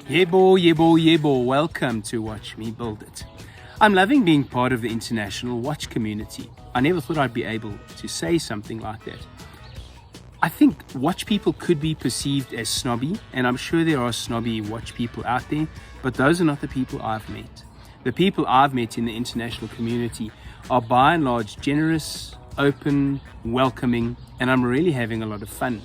Yebo, welcome to Watch Me Build It. I'm loving being part of the international watch community. I never thought I'd be able to say something like that. I think watch people could be perceived as snobby, and I'm sure there are snobby watch people out there, but those are not the people I've met. The people I've met in the international community are by and large generous, open, welcoming, and I'm really having a lot of fun.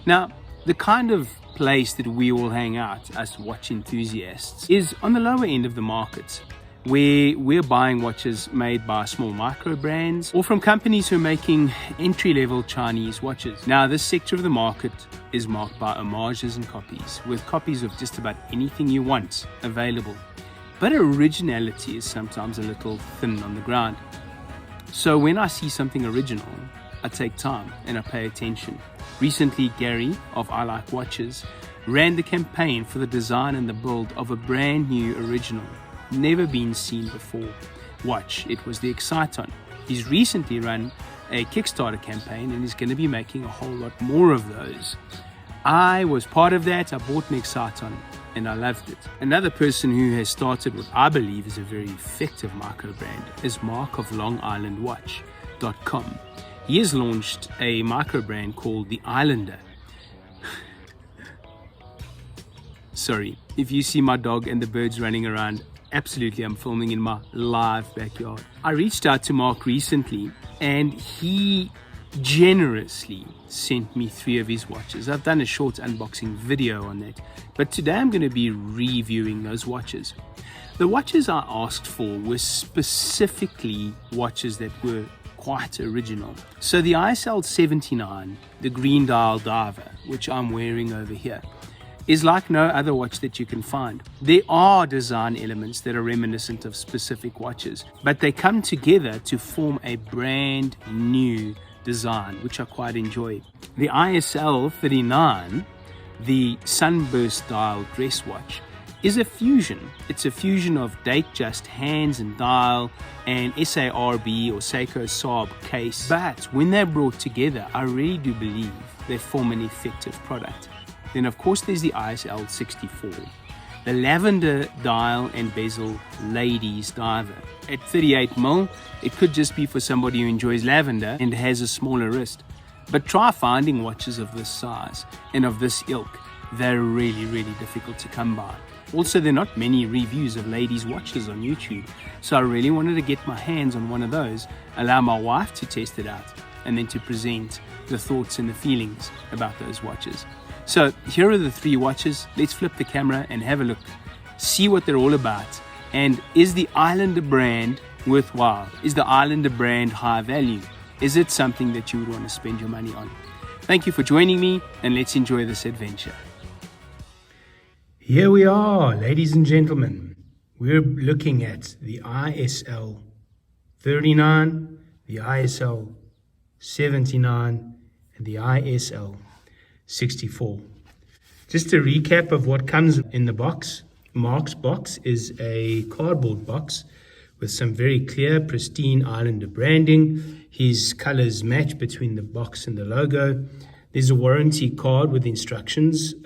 Now, the kind of place that we all hang out, us watch enthusiasts, is on the lower end of the market, where we're buying watches made by small micro brands or from companies who are making entry-level Chinese watches. Now, this sector of the market is marked by homages and copies, with copies of just about anything you want available. But originality is sometimes a little thin on the ground. So when I see something original, I take time and I pay attention. Recently, Gary of I Like Watches ran the campaign for the design and the build of a brand new original, never been seen before watch. It was the Exciton. He's recently run a Kickstarter campaign and is going to be making a whole lot more of those. I was part of that. I bought an Exciton and I loved it. Another person who has started what I believe is a very effective micro brand is Mark of LongIslandWatch.com. He has launched a micro brand called the Islander. Sorry, if you see my dog and the birds running around, absolutely, I'm filming in my live backyard. I reached out to Mark recently and he generously sent me 3 of his watches. I've done a short unboxing video on that, but today I'm going to be reviewing those watches. The watches I asked for were specifically watches that were quite original. So the ISL-79, the green dial diver, which I'm wearing over here, is like no other watch that you can find. There are design elements that are reminiscent of specific watches, but they come together to form a brand new design, which I quite enjoy. The ISL-39, the sunburst dial dress watch, is a fusion. It's a fusion of date-just hands and dial and SARB or Seiko Saab case. But when they're brought together, I really do believe they form an effective product. Then of course there's the ISL-64, the lavender dial and bezel ladies diver. At 38mm, it could just be for somebody who enjoys lavender and has a smaller wrist. But try finding watches of this size and of this ilk. They're really difficult to come by. Also, there are not many reviews of ladies' watches on YouTube, so I really wanted to get my hands on one of those, allow my wife to test it out, and then to present the thoughts and the feelings about those watches. So here are the 3 watches. Let's flip the camera and have a look, see what they're all about, and is the Islander brand worthwhile? Is the Islander brand high value? Is it something that you would want to spend your money on? Thank you for joining me, and let's enjoy this adventure. Here we are, ladies and gentlemen. We're looking at the ISL-39, the ISL-79, and the ISL-64. Just a recap of what comes in the box. Mark's box is a cardboard box with some very clear, pristine Islander branding. His colors match between the box and the logo. There's a warranty card with instructions.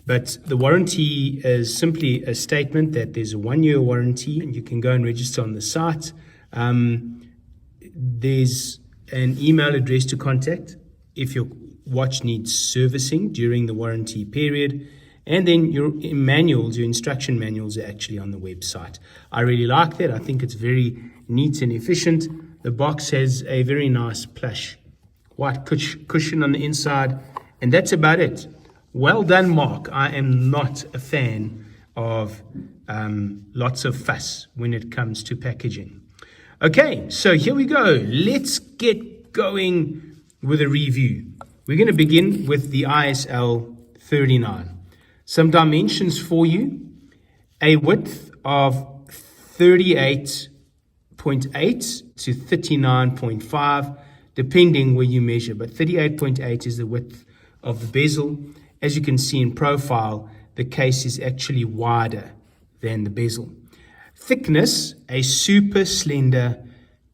But the warranty is simply a statement that there's a 1-year warranty and you can go and register on the site. There's an email address to contact if your watch needs servicing during the warranty period. And then your manuals, your instruction manuals are actually on the website. I really like that. I think it's very neat and efficient. The box has a very nice plush white cushion on the inside, and that's about it. Well done, Mark. I am not a fan of lots of fuss when it comes to packaging. Okay, so here we go. Let's get going with a review. We're going to begin with the ISL-39. Some dimensions for you. A width of 38.8 to 39.5, depending where you measure. But 38.8 is the width of the bezel. As you can see in profile, the case is actually wider than the bezel. Thickness, a super slender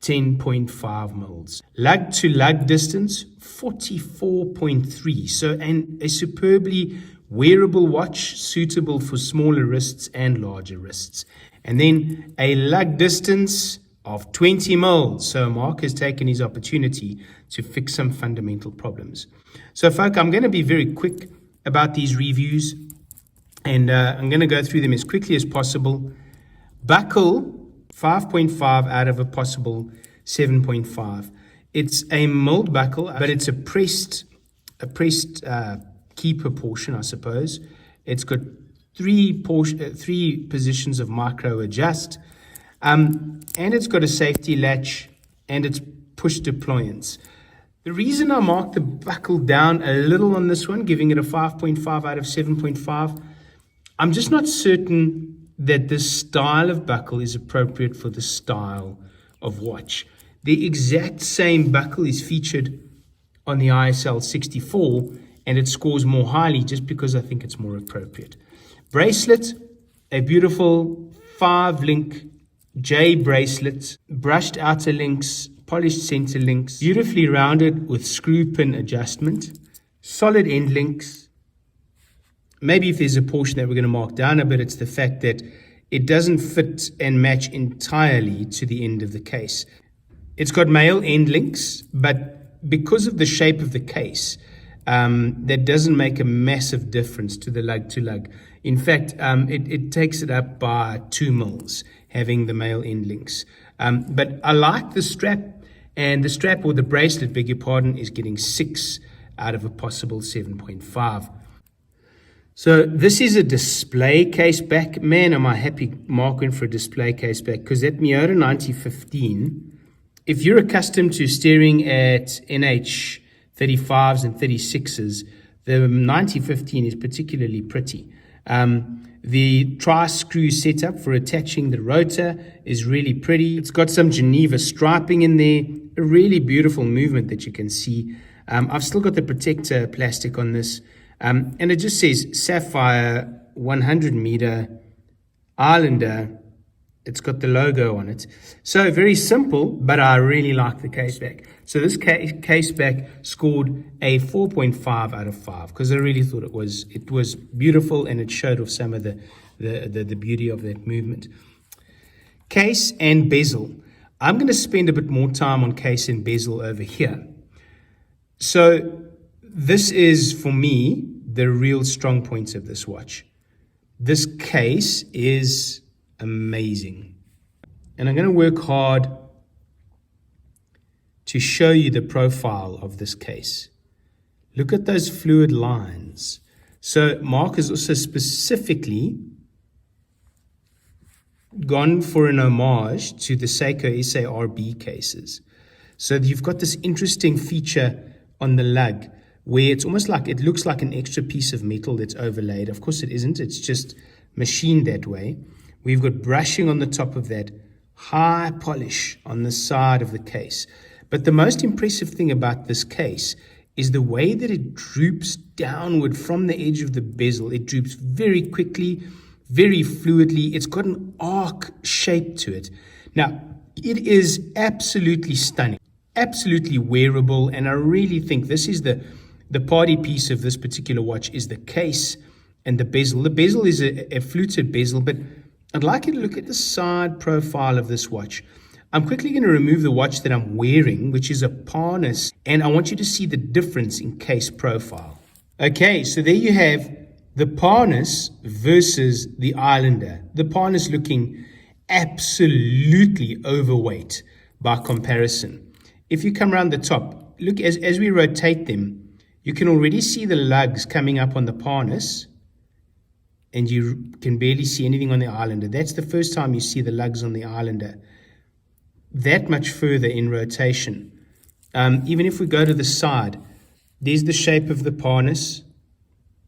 10.5 mils. Lug to lug distance, 44.3. So, and a superbly wearable watch suitable for smaller wrists and larger wrists. And then a lug distance of 20 mils. So Mark has taken his opportunity to fix some fundamental problems. So folk, I'm going to be very quick about these reviews, and I'm going to go through them as quickly as possible. Buckle, 5.5 out of a possible 7.5. It's a milled buckle, but it's a pressed keeper portion, I suppose. It's got three positions of micro adjust, and it's got a safety latch, and it's push deployance. The reason I marked the buckle down a little on this one, giving it a 5.5 out of 7.5, I'm just not certain that this style of buckle is appropriate for the style of watch. The exact same buckle is featured on the ISL-64, and it scores more highly just because I think it's more appropriate. Bracelet, a beautiful 5-link J bracelet, brushed outer links, polished center links, beautifully rounded with screw pin adjustment, solid end links. Maybe if there's a portion that we're going to mark down a bit, it's the fact that it doesn't fit and match entirely to the end of the case. It's got male end links, but because of the shape of the case, that doesn't make a massive difference to the lug to lug. In fact, it takes it up by 2 mils, having the male end links. But I like the strap, and the strap, or the bracelet, beg your pardon, is getting 6 out of a possible 7.5. So this is a display case back. Man, am I happy Mark went for a display case back, because that Miota 9015, if you're accustomed to staring at NH 35s and 36s, the 9015 is particularly pretty. The tri-screw setup for attaching the rotor is really pretty. It's got some Geneva striping in there, a really beautiful movement that you can see. I've still got the protector plastic on this, and it just says Sapphire 100 meter Islander. It's got the logo on it. So very simple, but I really like the case back. So this case back scored a 4.5 out of 5 because I really thought it was beautiful, and it showed off some of the beauty of that movement. Case and bezel. I'm going to spend a bit more time on case and bezel over here. So this is, for me, the real strong points of this watch. This case is amazing, and I'm going to work hard to show you the profile of this case. Look at those fluid lines. So Mark has also specifically gone for an homage to the Seiko SARB cases. So you've got this interesting feature on the lug where it's almost like it looks like an extra piece of metal that's overlaid. Of course it isn't, it's just machined that way. We've got brushing on the top of that, high polish on the side of the case. But the most impressive thing about this case is the way that it droops downward from the edge of the bezel. It droops very quickly, very fluidly. It's got an arc shape to it. Now, it is absolutely stunning, absolutely wearable, and I really think this is the party piece of this particular watch is the case and the bezel. The bezel is a fluted bezel, but I'd like you to look at the side profile of this watch. I'm quickly going to remove the watch that I'm wearing, which is a Parnis, and I want you to see the difference in case profile. Okay, so there you have the Parnis versus the Islander. The Parnis looking absolutely overweight by comparison. If you come around the top, look, as we rotate them, you can already see the lugs coming up on the Parnis, and you can barely see anything on the Islander. That's the first time you see the lugs on the Islander that much further in rotation. Even if we go to the side, there's the shape of the Parnis,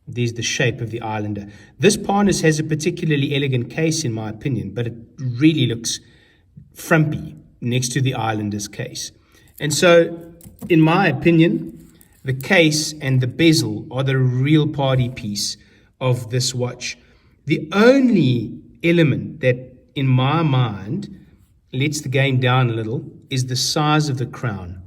there's the shape of the Islander. This Parnis has a particularly elegant case in my opinion, but it really looks frumpy next to the Islander's case. And so, in my opinion, the case and the bezel are the real party piece of this watch. The only element that, in my mind, lets the game down a little is the size of the crown.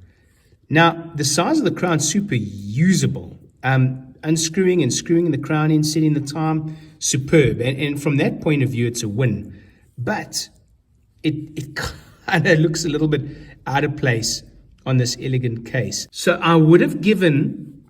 Now, the size of the crown is super usable. Unscrewing and screwing the crown in, setting the time, superb. And from that point of view, it's a win. But it kind of looks a little bit out of place on this elegant case. So I would have given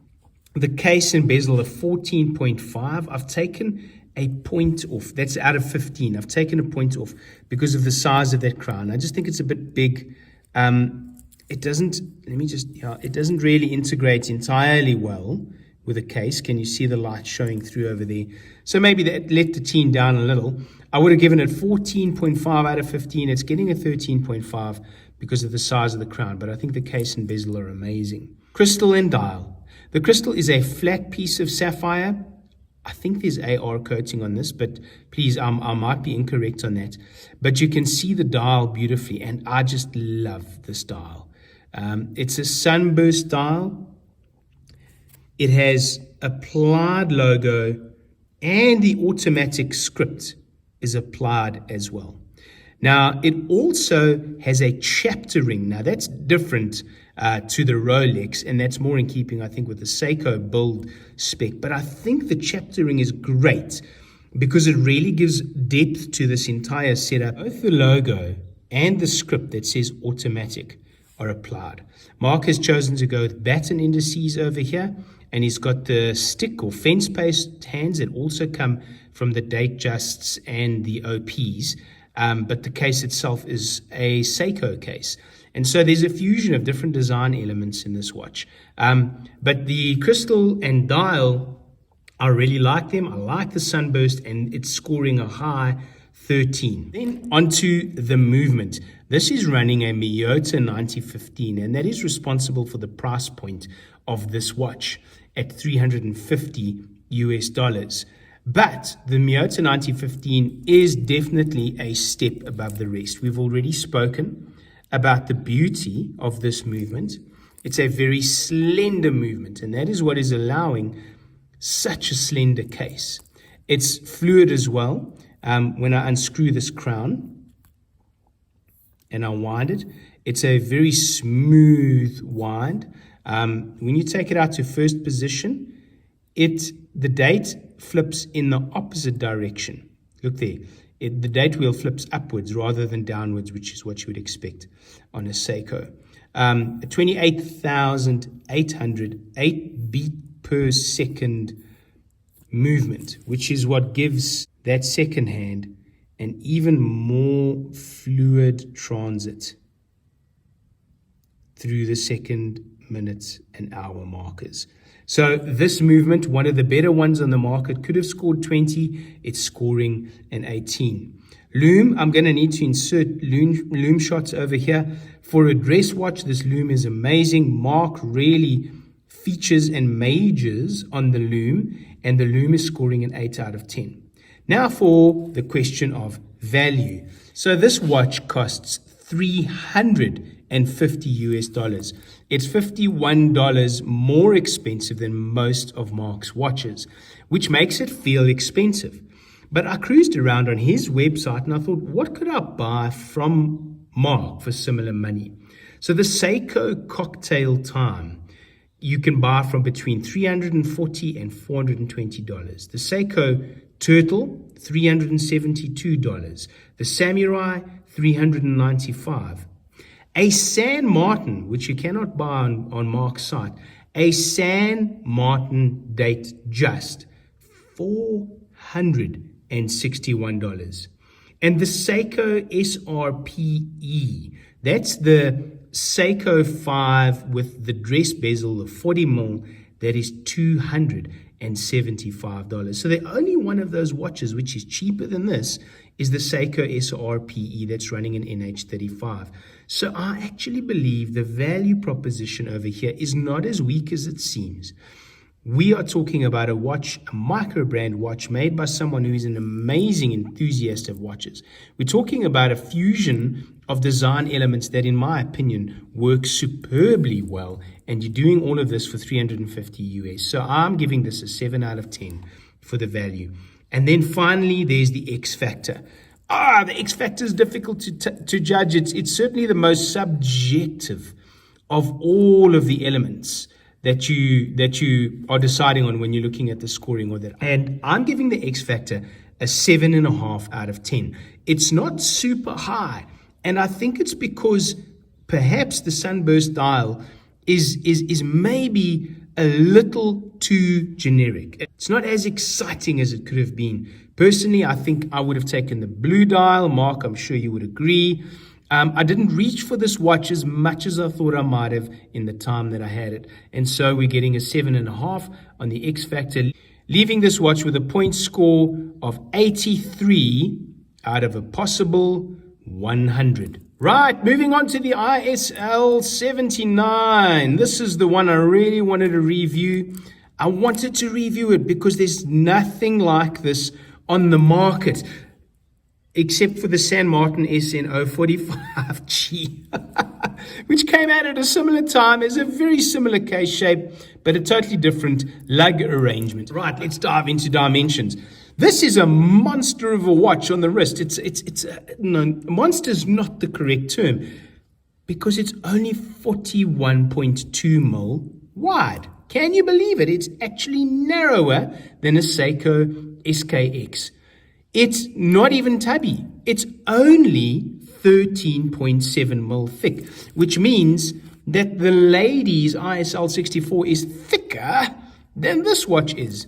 the case and bezel a 14.5. I've taken a point off. That's out of 15. I've taken a point off because of the size of that crown. I just think it's a bit big. It doesn't really integrate entirely well with the case. Can you see the light showing through over there? So maybe that let the teen down a little. I would have given it 14.5 out of 15. It's getting a 13.5 because of the size of the crown, but I think the case and bezel are amazing. Crystal and dial. The crystal is a flat piece of sapphire. I think there's AR coating on this, but please, I might be incorrect on that. But you can see the dial beautifully, and I just love this dial. It's a sunburst dial. It has applied logo, and the automatic script is applied as well. Now, it also has a chapter ring. Now, that's different to the Rolex, and that's more in keeping, I think, with the Seiko build spec. But I think the chapter ring is great because it really gives depth to this entire setup. Both the logo and the script that says automatic are applied. Mark has chosen to go with batten indices over here, and he's got the stick or fence post hands that also come from the Datejusts and the OPs. But the case itself is a Seiko case. And so there's a fusion of different design elements in this watch. But the crystal and dial, I really like them. I like the sunburst, and it's scoring a high 13. Then onto the movement. This is running a Miyota 9015, and that is responsible for the price point of this watch at $350 US. But the Miyota 9015 is definitely a step above the rest. We've already spoken about the beauty of this movement. It's a very slender movement, and that is what is allowing such a slender case. It's fluid as well. When I unscrew this crown and I wind it, it's a very smooth wind. When you take it out to first position, the date flips in the opposite direction. Look there. The date wheel flips upwards rather than downwards, which is what you would expect on a Seiko. 28,808 beat per second movement, which is what gives that second hand an even more fluid transit through the second, minute, and hour markers. So this movement, one of the better ones on the market, could have scored 20. It's scoring an 18. Loom, I'm going to need to insert loom shots over here. For a dress watch, this loom is amazing. Mark really features and majors on the loom, and the loom is scoring an 8 out of 10. Now for the question of value. So this watch costs $350 US. It's $51 more expensive than most of Mark's watches, which makes it feel expensive. But I cruised around on his website and I thought, what could I buy from Mark for similar money? So the Seiko Cocktail Time, you can buy from between $340 and $420. The Seiko Turtle, $372. The Samurai, $395. A San Martin, which you cannot buy on Mark's site, a San Martin Datejust, $461. And the Seiko SRPE, that's the Seiko 5 with the dress bezel of 40mm, that is $275. So the only one of those watches which is cheaper than this is the Seiko SRPE that's running an NH35. So I actually believe the value proposition over here is not as weak as it seems. We are talking about a watch, a micro brand watch made by someone who is an amazing enthusiast of watches. We're talking about a fusion of design elements that, in my opinion, work superbly well. And you're doing all of this for $350 US. So I'm giving this a 7 out of 10 for the value. And then finally, there's the X factor. The X factor is difficult to judge. It's certainly the most subjective of all of the elements that you are deciding on when you're looking at the scoring or that. And I'm giving the X factor a 7.5 out of 10. It's not super high, and I think it's because perhaps the sunburst dial is maybe a little too generic. It's not as exciting as it could have been. Personally, I think I would have taken the blue dial. Mark, I'm sure you would agree. I didn't reach for this watch as much as I thought I might have in the time that I had it. And so we're getting a 7.5 on the X Factor, leaving this watch with a point score of 83 out of a possible 100. Right, moving on to the ISL-79. This is the one I really wanted to review. I wanted to review it because there's nothing like this on the market, except for the San Martin SN045G, which came out at a similar time, as a very similar case shape, but a totally different lug arrangement. Right, let's dive into dimensions. This is a monster of a watch on the wrist. No, monster's not the correct term, because it's only 41.2 mil wide. Can you believe it? It's actually narrower than a Seiko SKX. It's not even tubby. It's only 13.7 mil thick, which means that the lady's ISL-64 is thicker than this watch is.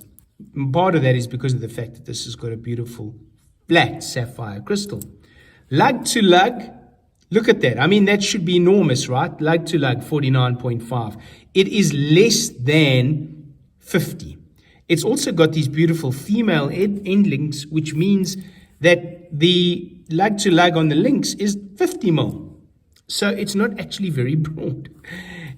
Part of that is because of the fact that this has got a beautiful flat sapphire crystal. Lug to lug, look at that. I mean, that should be enormous, right? Lug to lug, 49.5. It is less than 50. It's also got these beautiful female end links, which means that the lug to lug on the links is 50 mil. So it's not actually very broad.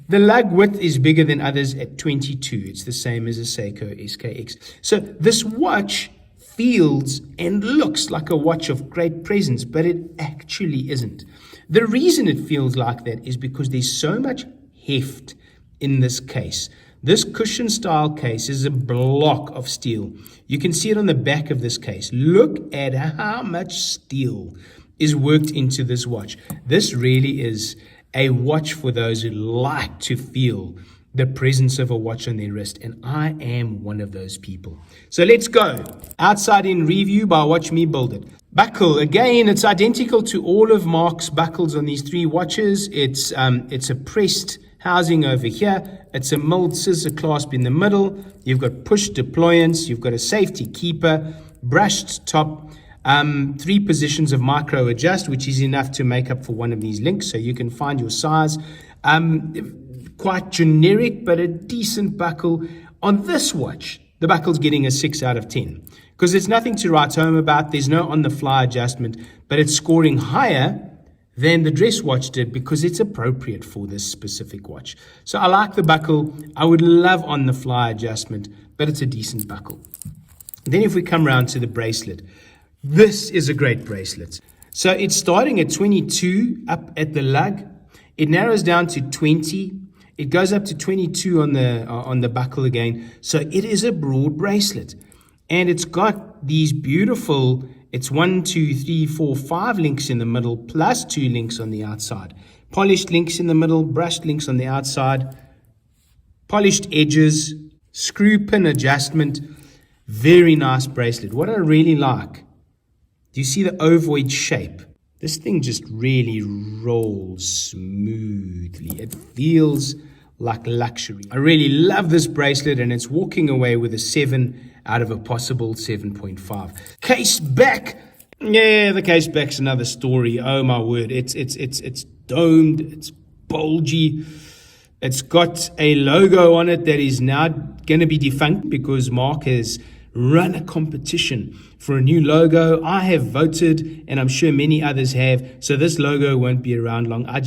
The lug width is bigger than others at 22. It's the same as a Seiko SKX. So this watch feels and looks like a watch of great presence, but it actually isn't. The reason it feels like that is because there's so much heft in this case. This cushion style case is a block of steel. You can see it on the back of this case. Look at how much steel is worked into this watch. This really is a watch for those who like to feel the presence of a watch on their wrist, and I am one of those people. So let's go. Outside in review by Watch Me Build It. Buckle, again, it's identical to all of Mark's buckles on these three watches. It's a pressed housing over here. It's a milled scissor clasp in the middle. You've got push deployance. You've got a safety keeper, brushed top, 3 positions of micro adjust, which is enough to make up for one of these links, so you can find your size. Quite generic, but a decent buckle. On this watch, the buckle's getting a 6 out of 10 because there's nothing to write home about. There's no on-the-fly adjustment, but it's scoring higher than the dress watch did because it's appropriate for this specific watch. So I like the buckle. I would love on-the-fly adjustment, but it's a decent buckle. Then if we come around to the bracelet, this is a great bracelet. So it's starting at 22 up at the lug. It narrows down to 20. It goes up to 22 on the buckle again. So it is a broad bracelet. And it's got these beautiful, it's 1, 2, 3, 4, 5 links in the middle, plus 2 links on the outside. Polished links in the middle, brushed links on the outside, polished edges, screw pin adjustment. Very nice bracelet. What I really like, do you see the ovoid shape? This thing just really rolls smoothly. It feels like luxury. I really love this bracelet, and it's walking away with a 7 out of a possible 7.5. Case back. Yeah, the case back's another story. Oh my word. It's domed, it's bulgy. It's got a logo on it that is now going to be defunct because Mark has run a competition for a new logo. I have voted, and I'm sure many others have, so this logo won't be around long. I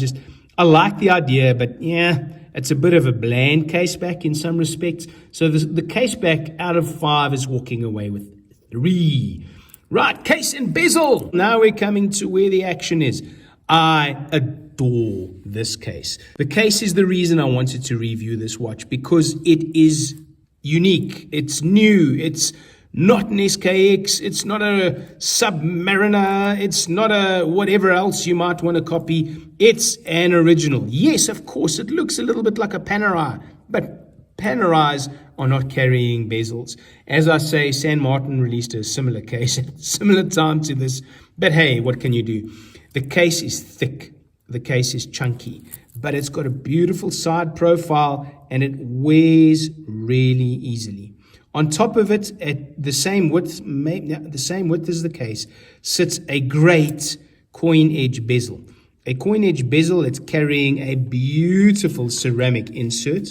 like the idea, but yeah, it's a bit of a bland case back in some respects. So the case back out of 5 is walking away with 3. Right, case and bezel. Now we're coming to where the action is. I adore this case. The case is the reason I wanted to review this watch, because it is unique, it's new, it's not an SKX, it's not a Submariner, it's not a whatever else you might want to copy. It's an original. Yes, of course, it looks a little bit like a Panerai, but Panerais are not carrying bezels. As I say, San Martin released a similar case at similar time to this, but hey, what can you do? The case is thick, the case is chunky, but it's got a beautiful side profile and it wears really easily. On top of it, at the same width as the case, sits a great coin edge bezel. A coin edge bezel that's carrying a beautiful ceramic insert,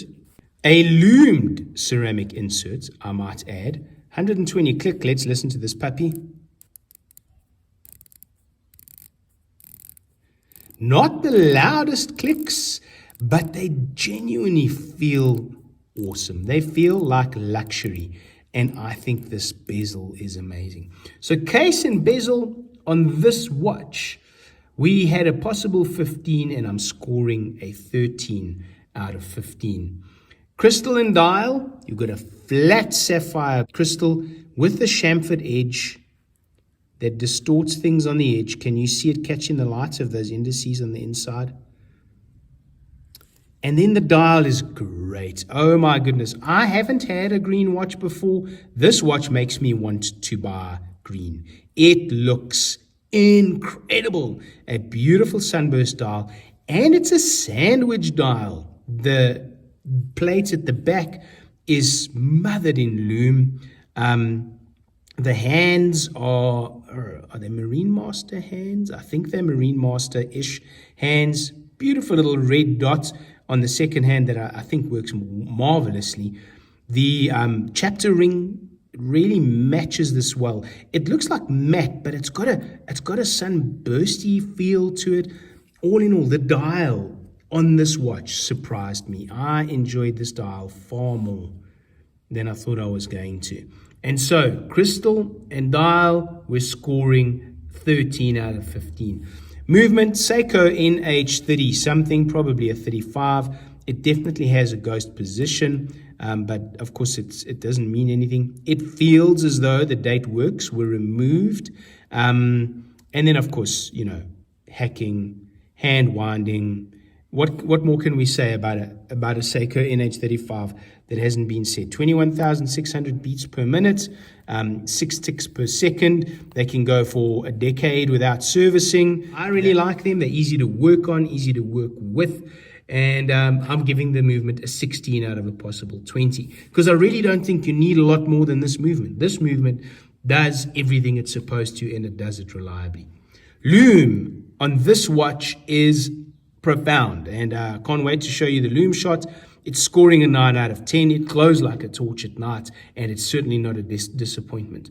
a loomed ceramic insert, I might add. 120 click, let's listen to this puppy. Not the loudest clicks, but they genuinely feel awesome. They feel like luxury, and I think this bezel is amazing. So case and bezel on this watch, we had a possible 15, and I'm scoring a 13 out of 15. Crystal and dial, you've got a flat sapphire crystal with a chamfered edge that distorts things on the edge. Can you see it catching the light of those indices on the inside? And then the dial is great. Oh my goodness. I haven't had a green watch before. This watch makes me want to buy green. It looks incredible. A beautiful sunburst dial. And it's a sandwich dial. The plate at the back is mothered in loom. The hands are they Marine Master hands? I think they're Marine Master-ish hands. Beautiful little red dots on the second hand that I think works marvelously. The chapter ring really matches this well. It looks like matte, but it's got a sunbursty feel to it. All in all, the dial on this watch surprised me. I enjoyed this dial far more than I thought I was going to. And so, crystal and dial, we're scoring 13 out of 15. Movement, Seiko NH30 something, probably a 35. It definitely has a ghost position, but of course it doesn't mean anything. It feels as though the date works were removed. And then, of course, hacking, hand winding. What more can we say about a Seiko NH35 that hasn't been said? 21,600 beats per minute, 6 ticks per second. They can go for a decade without servicing. I really like them. They're easy to work on, easy to work with. And I'm giving the movement a 16 out of a possible 20. Because I really don't think you need a lot more than this movement. This movement does everything it's supposed to, and it does it reliably. Loom on this watch is profound, and I can't wait to show you the loom shot. It's scoring a 9 out of 10. It glows like a torch at night, and it's certainly not a disappointment.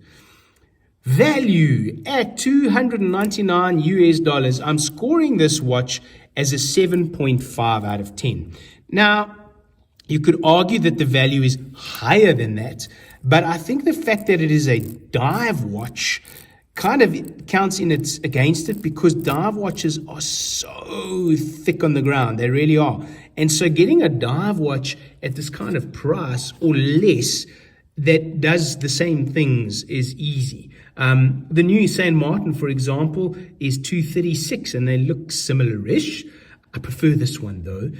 Value at $299 US. I'm scoring this watch as a 7.5 out of 10. Now, you could argue that the value is higher than that, but I think the fact that it is a dive watch kind of counts against it, because dive watches are so thick on the ground. They really are. And so getting a dive watch at this kind of price or less that does the same things is easy. The new San Martin, for example, is $236, and they look similar-ish. I prefer this one, though.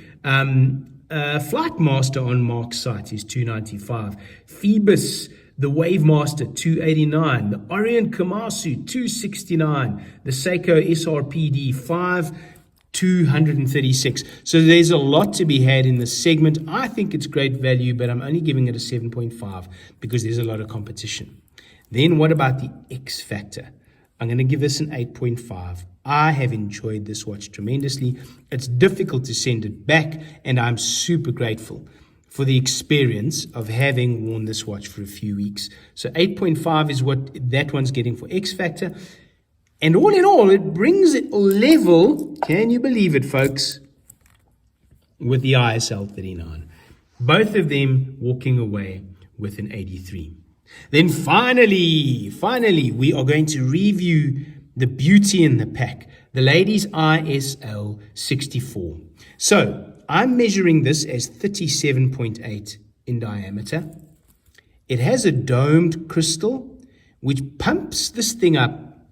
Flight Master on Mark's site is $295. Phoebus, the Wavemaster, $289. The Orient Komatsu, $269. The Seiko SRPD 5, $236. So there's a lot to be had in this segment. I think it's great value, but I'm only giving it a 7.5 because there's a lot of competition. Then what about the X Factor? I'm going to give this an 8.5. I have enjoyed this watch tremendously. It's difficult to send it back, and I'm super grateful for the experience of having worn this watch for a few weeks. So 8.5 is what that one's getting for X Factor. And all in all, it brings it level, can you believe it, folks, with the ISL-39. Both of them walking away with an 83. Then finally, we are going to review the beauty in the pack, the ladies' ISL-64. So I'm measuring this as 37.8 in diameter. It has a domed crystal, which pumps this thing up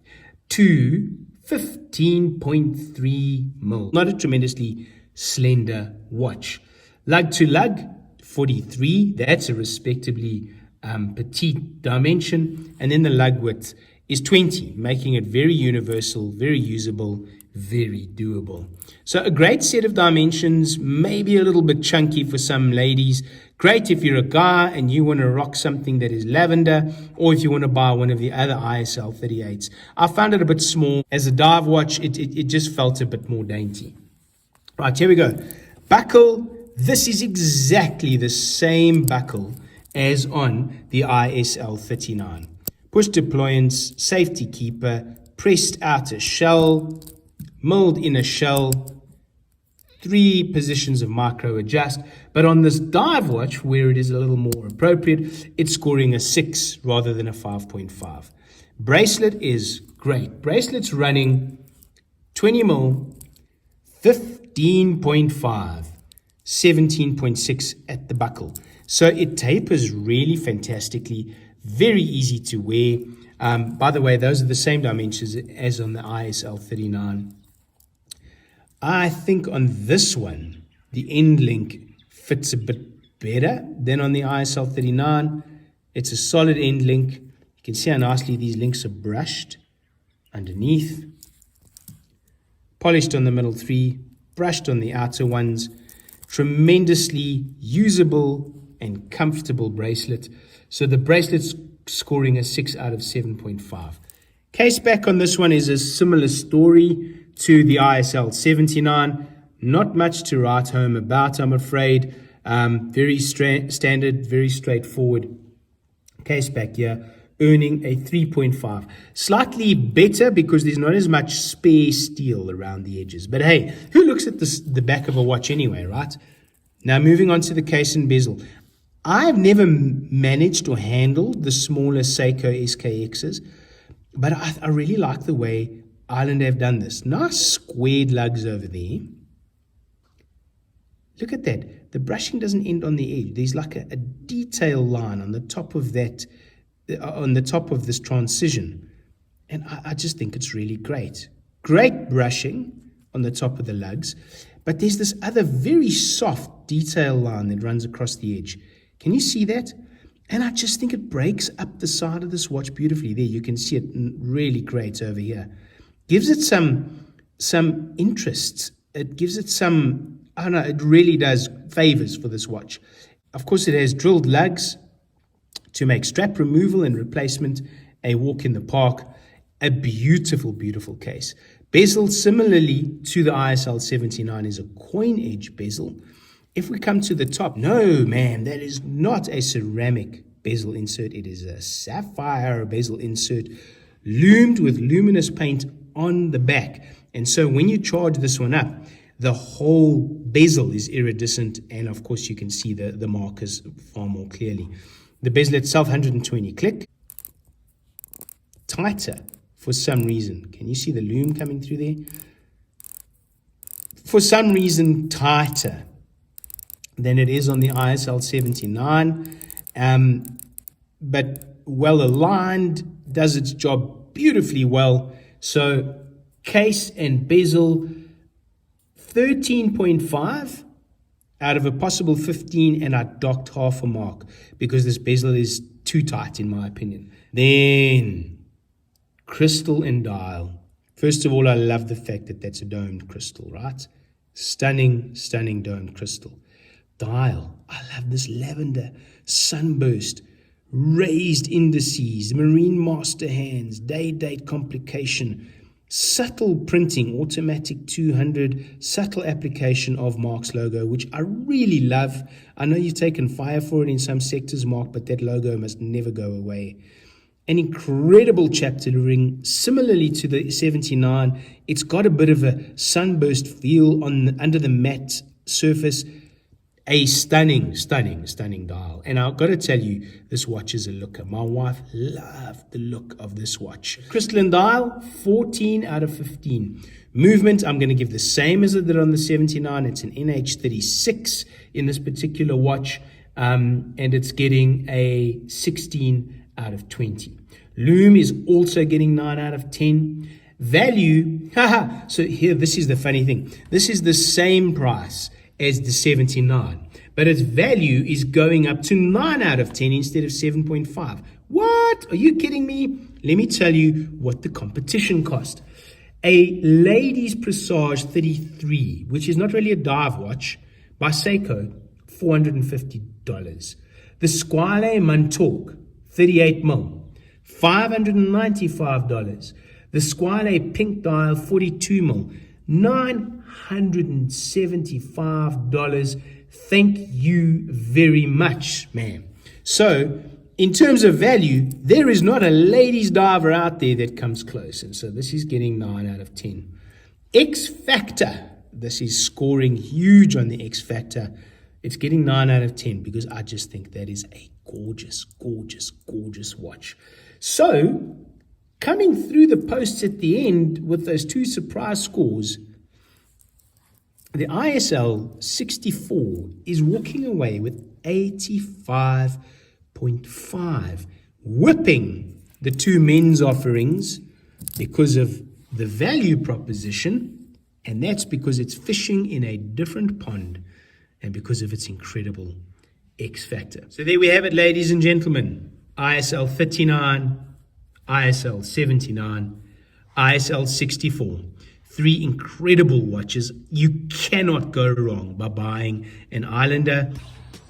to 15.3 mil. Not a tremendously slender watch. Lug to lug, 43. That's a respectably petite dimension. And then the lug width is 20, making it very universal, very usable, very doable. So a great set of dimensions, maybe a little bit chunky for some ladies. Great if you're a guy and you want to rock something that is lavender, or if you want to buy one of the other ISL-38s. I found it a bit small. As a dive watch, it just felt a bit more dainty. Right, here we go. Buckle. This is exactly the same buckle as on the ISL-39. Push deployance, safety keeper, pressed outer shell, milled inner shell, 3 positions of micro adjust. But on this dive watch, where it is a little more appropriate, it's scoring a 6 rather than a 5.5. Bracelet is great. Bracelet's running 20 mil, 15.5, 17.6 at the buckle. So it tapers really fantastically, very easy to wear. By the way, those are the same dimensions as on the ISL-39. I think on this one, the end link fits a bit better than on the ISL-39. It's a solid end link. You can see how nicely these links are brushed underneath. Polished on the middle 3, brushed on the outer ones. Tremendously usable and comfortable bracelet. So the bracelet's scoring a 6 out of 7.5. Case back on this one is a similar story to the ISL-79. Not much to write home about, I'm afraid. Very standard, very straightforward case back here, earning a 3.5. Slightly better because there's not as much spare steel around the edges. But hey, who looks at the back of a watch anyway, right? Now moving on to the case and bezel. I've never managed or handled the smaller Seiko SKXs, but I really like the way Island have done this. Nice squared lugs over there. Look at that. The brushing doesn't end on the edge. There's like a detail line on the top of that, on the top of this transition. And I just think it's really great. Great brushing on the top of the lugs. But there's this other very soft detail line that runs across the edge. Can you see that? And I just think it breaks up the side of this watch beautifully. There, you can see it really great over here. Gives it some interest. It gives it some, I don't know, it really does favors for this watch. Of course, it has drilled lugs to make strap removal and replacement a walk in the park. A beautiful, beautiful case. Bezel, similarly to the ISL-79, is a coin edge bezel. If we come to the top, no, man, that is not a ceramic bezel insert. It is a sapphire bezel insert, loomed with luminous paint on the back. And so when you charge this one up, the whole bezel is iridescent, and of course you can see the markers far more clearly. The bezel itself, 120 click. Tighter for some reason. Can you see the loom coming through there? For some reason, tighter than it is on the ISL-79, but well aligned, does its job beautifully well. So case and bezel, 13.5 out of a possible 15, and I docked half a mark because this bezel is too tight in my opinion. Then crystal and dial. First of all, I love the fact that that's a domed crystal, right? Stunning, stunning domed crystal. Dial. I love this lavender, sunburst, raised indices, marine master hands, day-date complication, subtle printing, automatic 200, subtle application of Mark's logo, which I really love. I know you've taken fire for it in some sectors, Mark, but that logo must never go away. An incredible chapter ring, similarly to the 79. It's got a bit of a sunburst feel under the matte surface. A stunning, stunning, stunning dial. And I've got to tell you, this watch is a looker. My wife loved the look of this watch. Crystalline dial, 14 out of 15. Movement, I'm going to give the same as I did on the 79. It's an NH36 in this particular watch. and it's getting a 16 out of 20. Loom is also getting 9 out of 10. Value, so here, this is the funny thing. This is the same price as the 79, but its value is going up to 9 out of 10 instead of 7.5. What? Are you kidding me? Let me tell you what the competition cost. A ladies Presage 33, which is not really a dive watch, by Seiko, $450. The Squale Montauk 38mm, $595. The Squale Pink Dial 42mm, $975. Thank you very much, man. So, in terms of value, there is not a ladies diver out there that comes close. And so this is getting 9 out of 10. X Factor. This is scoring huge on the X Factor. It's getting 9 out of 10 because I just think that is a gorgeous, gorgeous, gorgeous watch. So, coming through the posts at the end with those two surprise scores, the ISL-64 is walking away with 85.5, whipping the two men's offerings because of the value proposition, and that's because it's fishing in a different pond and because of its incredible X factor. So there we have it, ladies and gentlemen. ISL-39, ISL-79, ISL-64. 3 incredible watches. You cannot go wrong by buying an Islander.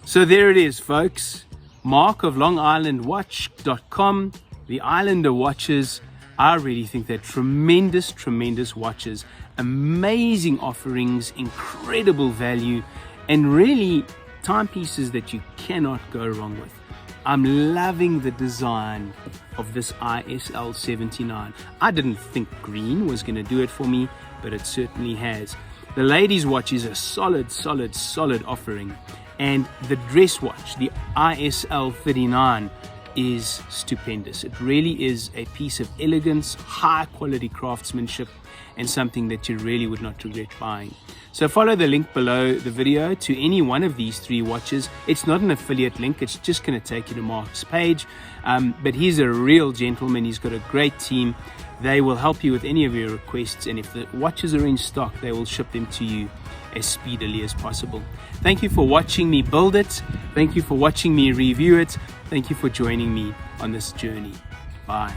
So there it is, folks. Mark of LongIslandWatch.com. The Islander watches. I really think they're tremendous, tremendous watches. Amazing offerings, incredible value, and really timepieces that you cannot go wrong with. I'm loving the design of this ISL-79. I didn't think green was going to do it for me, but it certainly has. The ladies' watch is a solid, solid, solid offering. And the dress watch, the ISL-39, is stupendous. It really is a piece of elegance, high quality craftsmanship, and something that you really would not regret buying. So follow the link below the video to any one of these 3 watches. It's not an affiliate link, it's just going to take you to Mark's page. But he's a real gentleman, he's got a great team. They will help you with any of your requests, and if the watches are in stock, they will ship them to you as speedily as possible. Thank you for watching me build it. Thank you for watching me review it. Thank you for joining me on this journey. Bye.